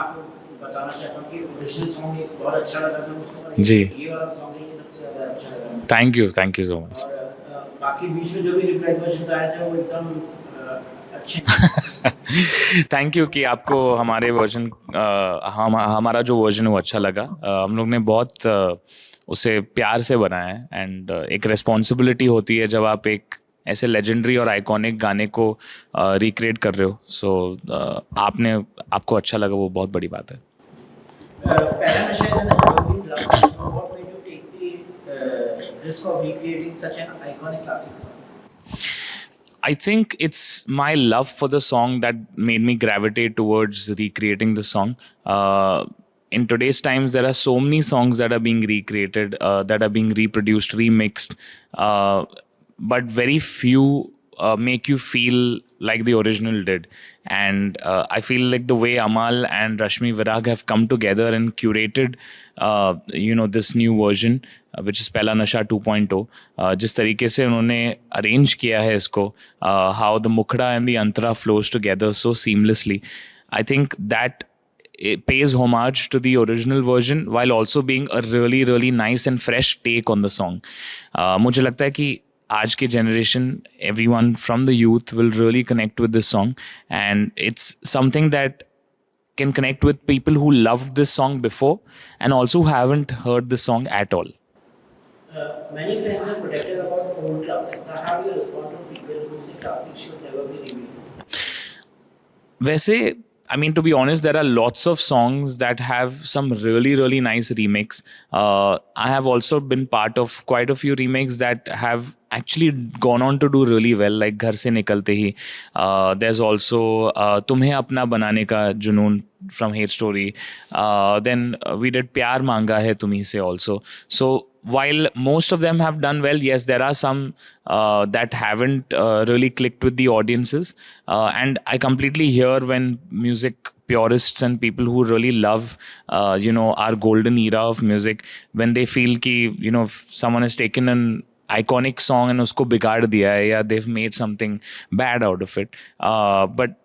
आपको बताना चाहता हूँ कि ओरिजिनल सॉन्ग एक बहुत अच्छा लगा था मुझको और जी, ये वाला सॉन्ग है ये सबसे ज़्यादा अच्छा लगा मुझको। Thank you so much. और बाकी बीच में जो भी रिप्लाई क्वेश्चन आए थे वो एकदम अच्छे नहीं थे। थैंक यू कि आपको हमारे वर्जन हमारा जो वर्जन है वो अच्छा लगा। हम लोग ने बहुत उसे प्यार से बनाया है एंड एक रिस्पॉन्सिबिलिटी होती है जब आप एक ऐसे लेजेंडरी और आइकॉनिक गाने को रिक्रिएट कर रहे हो। सो आपने आपको अच्छा लगा वो बहुत बड़ी बात है। पहला नशा is an evergreen classic song. What made you take the risk of recreating such an iconic classic song? I think it's my love for the song that made me gravitate towards recreating the song. In today's times, there are so many songs that are being recreated, that are being reproduced, remixed, uh, but very few make you feel like the original did. And I feel like the way Amal and Rashmi Virag have come together and curated, this new version, which is Pehla Nasha 2.0, जिस तरीके से उन्होंने arrange किया है इसको, how the mukhda and the antara flows together so seamlessly. I think that it pays homage to the original version while also being a really really nice and fresh take on the song. मुझे लगता है कि आज के generation, everyone from the youth will really connect with this song, and it's something that can connect with people who loved this song before and also haven't heard this song at all. Many fans are protective about old classics. How do you respond to people who say classics should never be remade? वैसे, I mean, to be honest, there are lots of songs that have some really, really nice remakes. I have also been part of quite a few remakes that have actually gone on to do really well, like Ghar Se Nikalte Hi. There's also Tumhe Apna Banane Ka Junoon from Hate Story. Then we did Pyar Manga Hai Tumhi Se also. So while most of them have done well, yes, there are some that haven't really clicked with the audiences. And I completely hear when music purists and people who really love, our golden era of music, when they feel ki, if someone has taken an iconic song and usko bigaad diya hai, या they've made something bad out of it. But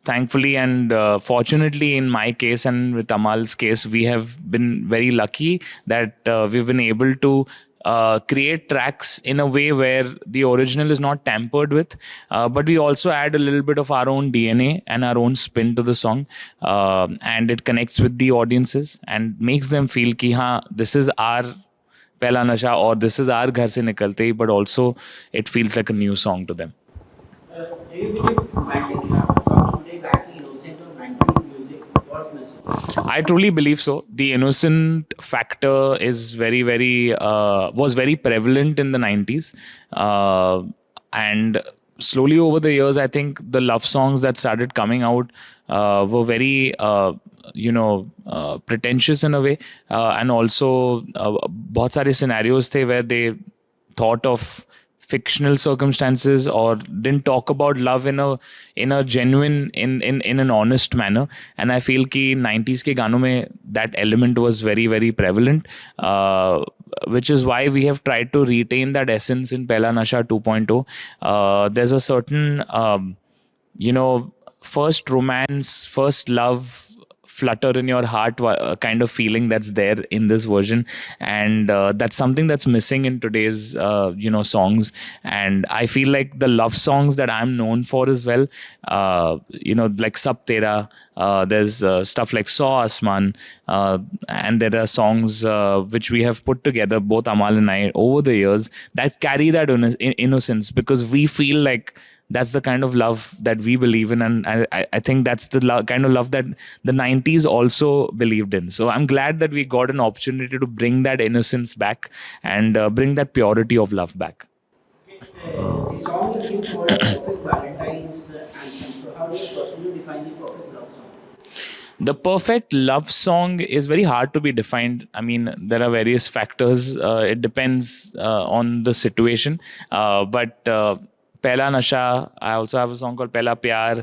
thankfully and fortunately, in my case and with Amal's case, we have been very lucky that we've been able to create tracks in a way where the original is not tampered with, but we also add a little bit of our own DNA and our own spin to the song, and it connects with the audiences and makes them feel ki ha, this is our Pehla Nasha or this is our Ghar Se Nikalte Hi, but also it feels like a new song to them. Do you believe romantic songs today lack the innocence of 90s music? What's missing? I truly believe so. The innocent factor is very, very was very prevalent in the 90s, and slowly over the years, I think the love songs that started coming out were very, pretentious in a way, and also बहुत सारे scenarios थे where they thought of fictional circumstances or didn't talk about love in a genuine in an honest manner. And I feel ki 90s ke ganon mein that element was very very prevalent, which is why we have tried to retain that essence in Pehla Nasha 2.0. There's a certain first romance, first love, flutter in your heart kind of feeling that's there in this version, and that's something that's missing in today's songs. And I feel like the love songs that I'm known for as well, like Sab Tera, there's stuff like Saw Asman, and there are songs which we have put together, both Amal and I, over the years, that carry that innocence, because we feel like that's the kind of love that we believe in, and I think that's the kind of love that the 90s also believed in. So I'm glad that we got an opportunity to bring that innocence back and bring that purity of love back. The song is being called a perfect Valentine's anthem. So how do you personally define the perfect love song? The perfect love song is very hard to be defined. I mean, there are various factors. It depends on the situation. But Pehla Nasha. I also have a song called Pehla Pyar.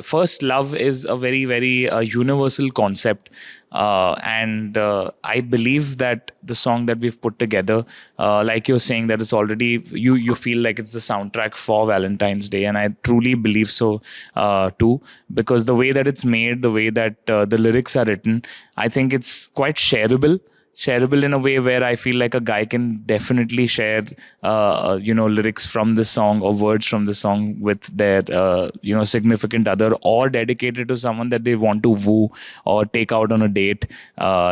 First love is a very, very universal concept. And I believe that the song that we've put together, like you're saying, that it's already, you feel like it's the soundtrack for Valentine's Day. And I truly believe so too, because the way that it's made, the way that the lyrics are written, I think it's quite shareable in a way where I feel like a guy can definitely share, lyrics from the song or words from the song with their, significant other, or dedicate it to someone that they want to woo or take out on a date.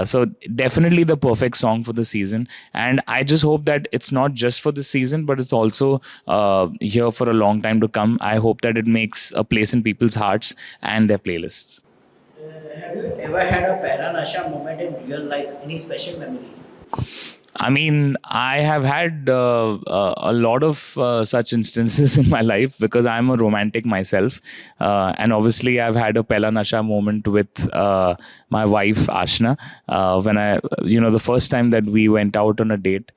So definitely the perfect song for the season. And I just hope that it's not just for the season, but it's also here for a long time to come. I hope that it makes a place in people's hearts and their playlists. Have you ever had a Pehla Nasha moment in real life? Any special memory? I mean, I have had a lot of such instances in my life because I'm a romantic myself. And obviously, I've had a Pehla Nasha moment with my wife, Ashna. The first time that we went out on a date,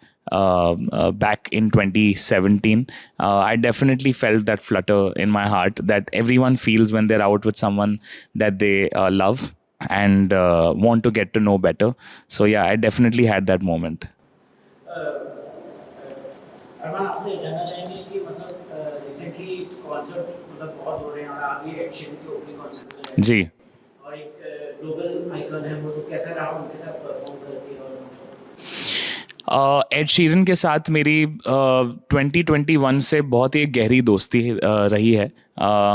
back in 2017, I definitely felt that flutter in my heart that everyone feels when they're out with someone that they love and want to get to know better. So yeah, I definitely had that moment. अरमान, आपसे जानना चाहेंगे कि मतलब recently concert मतलब बहुत हो रहे हैं और आप भी एड शीरन के ओपनिंग कॉन्सर्ट में गए जी। और एक ग्लोबल आइकन है वो, तो कैसा रहा उनके साथ परफॉर्म करके? और एड शीरन के साथ मेरी 2021 से बहुत ही गहरी दोस्ती रही है.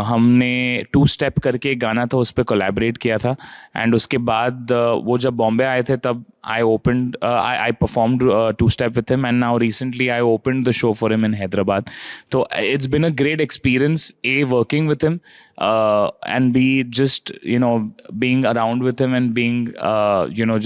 हमने टू स्टेप करके एक गाना था, उस पर कोलैबोरेट किया था. एंड उसके बाद वो जब बॉम्बे आए थे तब I performed two step with him, and now recently I opened the show for him in Hyderabad. So it's been a great experience, working with him, and B, just being around with him and being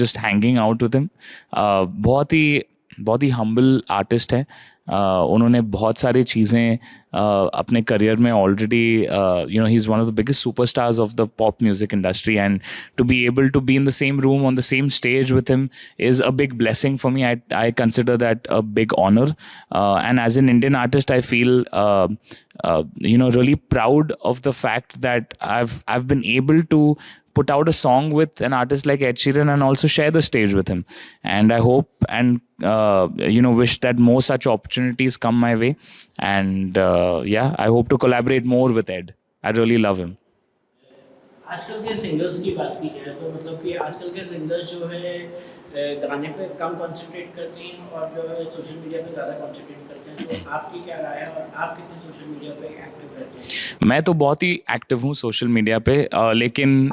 just hanging out with him. बहुत ही humble artist है. उन्होंने बहुत सारी चीज़ें अपने career में already ही is one of the biggest superstars of the pop music industry, and to be able to be in the same room on the same stage with him is a big blessing for me. I consider that a big honor, and as an Indian artist I feel really proud of the fact that I've been able to put out a song with an artist like Ed Sheeran and also share the stage with him. And I hope and wish that more such opportunities come my way. And I hope to collaborate more with Ed. I really love him. आजकल के singers की बात की जाए तो मतलब कि आजकल के सिंगर्स जो है गाने पे कम कंसंट्रेट करते हैं और जो है सोशल मीडिया पे ज़्यादा कंसंट्रेट करते हैं. तो आपकी क्या राय है और आप कितने सोशल मीडिया पे एक्टिव रहते हैं? मैं तो बहुत ही एक्टिव हूँ सोशल मीडिया पे, लेकिन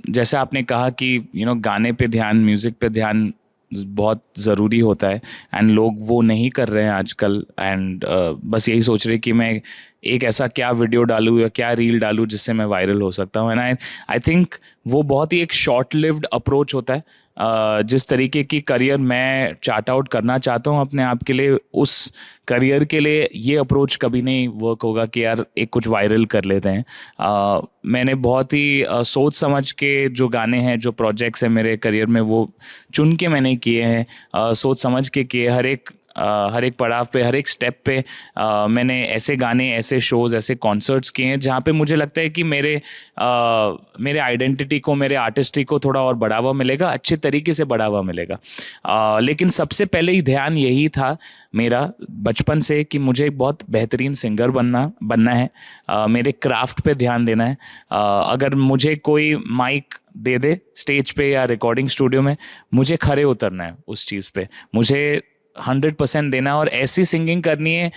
जैसे आपने कहा कि गाने पे ध्यान, म्यूज़िक पे ध्यान बहुत ज़रूरी होता है, एंड लोग वो नहीं कर रहे हैं आजकल. एंड बस यही सोच रहे कि मैं एक ऐसा क्या वीडियो डालूँ या क्या रील डालूँ जिससे मैं वायरल हो सकता हूँ. एंड आई थिंक वो बहुत ही एक शॉर्ट लिव्ड अप्रोच होता है. जिस तरीके की करियर मैं चार्ट आउट करना चाहता हूँ अपने आप के लिए, उस करियर के लिए ये अप्रोच कभी नहीं वर्क होगा कि यार एक कुछ वायरल कर लेते हैं. मैंने बहुत ही सोच समझ के जो गाने हैं, जो प्रोजेक्ट्स हैं मेरे करियर में, वो चुन के मैंने किए हैं, सोच समझ के किए. हर एक पड़ाव पे, हर एक स्टेप पे मैंने ऐसे गाने, ऐसे शोज़, ऐसे कॉन्सर्ट्स किए हैं जहाँ पे मुझे लगता है कि मेरे आइडेंटिटी को, मेरे आर्टिस्ट्री को थोड़ा और बढ़ावा मिलेगा, अच्छे तरीके से बढ़ावा मिलेगा. लेकिन सबसे पहले ही ध्यान यही था मेरा बचपन से कि मुझे एक बहुत बेहतरीन सिंगर बनना है. मेरे क्राफ्ट पे ध्यान देना है. अगर मुझे कोई माइक दे दे स्टेज पे या रिकॉर्डिंग स्टूडियो में, मुझे खरे उतरना है उस चीज़ पे, मुझे 100% देना है और ऐसी सिंगिंग करनी है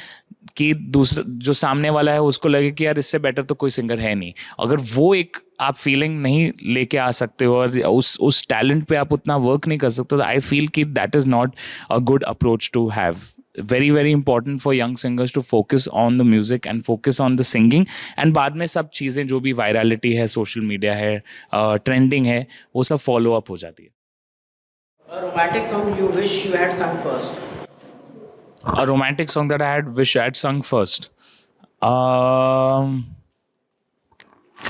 कि दूसरा जो सामने वाला है उसको लगे कि यार इससे बेटर तो कोई सिंगर है नहीं. अगर वो एक आप फीलिंग नहीं लेके आ सकते हो और उस टैलेंट पे आप उतना वर्क नहीं कर सकते, तो आई फील कि that is not a good approach to have. very very important for young singers to focus on the music and focus on the singing, and बाद में सब चीज़ें जो भी वायरलिटी है, सोशल मीडिया है, ट्रेंडिंग है, वो सब फॉलो अप हो जाती है. A romantic song you wish you had sung first? A romantic song that I wish I had sung first.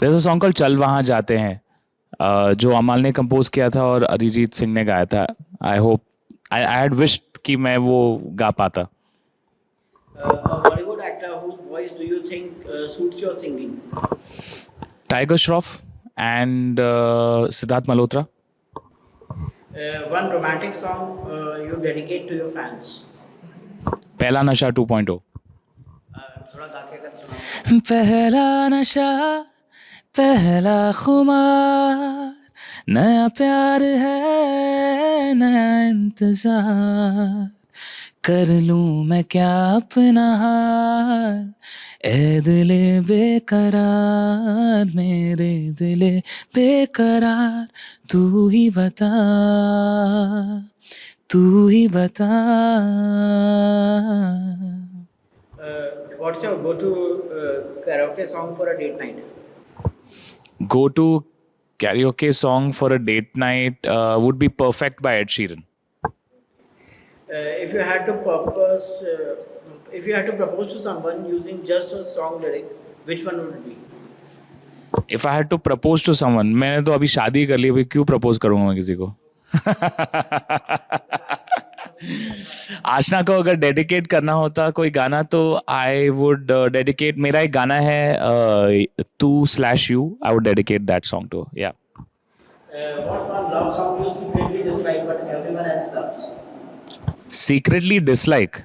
There's a song called चल वहाँ जाते हैं, जो अमल ने कंपोज किया था और अरिजीत सिंह ने गाया था. I had wished कि मैं वो गा पाता. A Bollywood think suits your singing? Tiger Shroff and Siddharth Malhotra. One romantic song you dedicate to your fans. Pehla Nasha 2.0. थोड़ा गा के अगर सुनाओ। पहला नशा पहला खुमार नया प्यार है नया इंतजार कर लूं मैं क्या अपना हाल ए दिले बेकरार मेरे दिले बेकरार तू ही बता What's your go-to karaoke song for a date night? Go-to karaoke song for a date night would be Perfect by Ed Sheeran. If you had to propose to someone using just a song lyric, which one would it be? If I had to propose to someone, मैंने तो अभी शादी कर ली, अभी क्यों propose करूँगा मैं किसी को? आशना को अगर डेडिकेट करना होता कोई गाना तो आई वुड डेडिकेट मेरा एक गाना है तू/यू I would dedicate that song to या What's one love song you secretly dislike but everyone else loves? Secretly dislike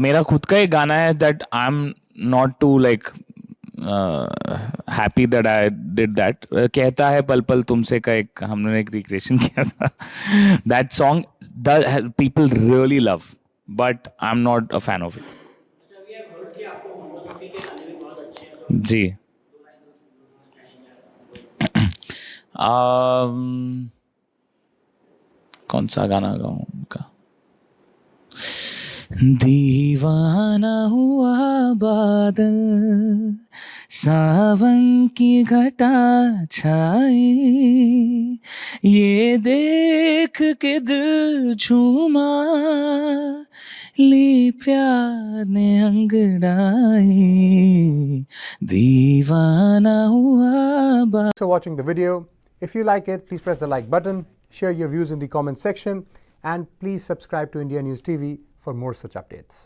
मेरा खुद का एक गाना है that I am not too like happy that I did that कहता है पल पल तुमसे का एक हमने एक रिक्रिएशन किया था that song people really love but I am not a fan of it अच्छा, we have heard कि आपको मोहम्मद रफ़ी के गाने भी बहुत अच्छे हैं, तो जी कौन सा गाना गाऊं उनका दीवाना हुआ बादल सावन की घटा छाई ये देख के दिल झूमा ली प्यार ने अंगड़ाई दीवाना हुआ बादल. For watching the video. If you like it, please press the like button, share your views in the comment section, and please subscribe to India News TV for more such updates.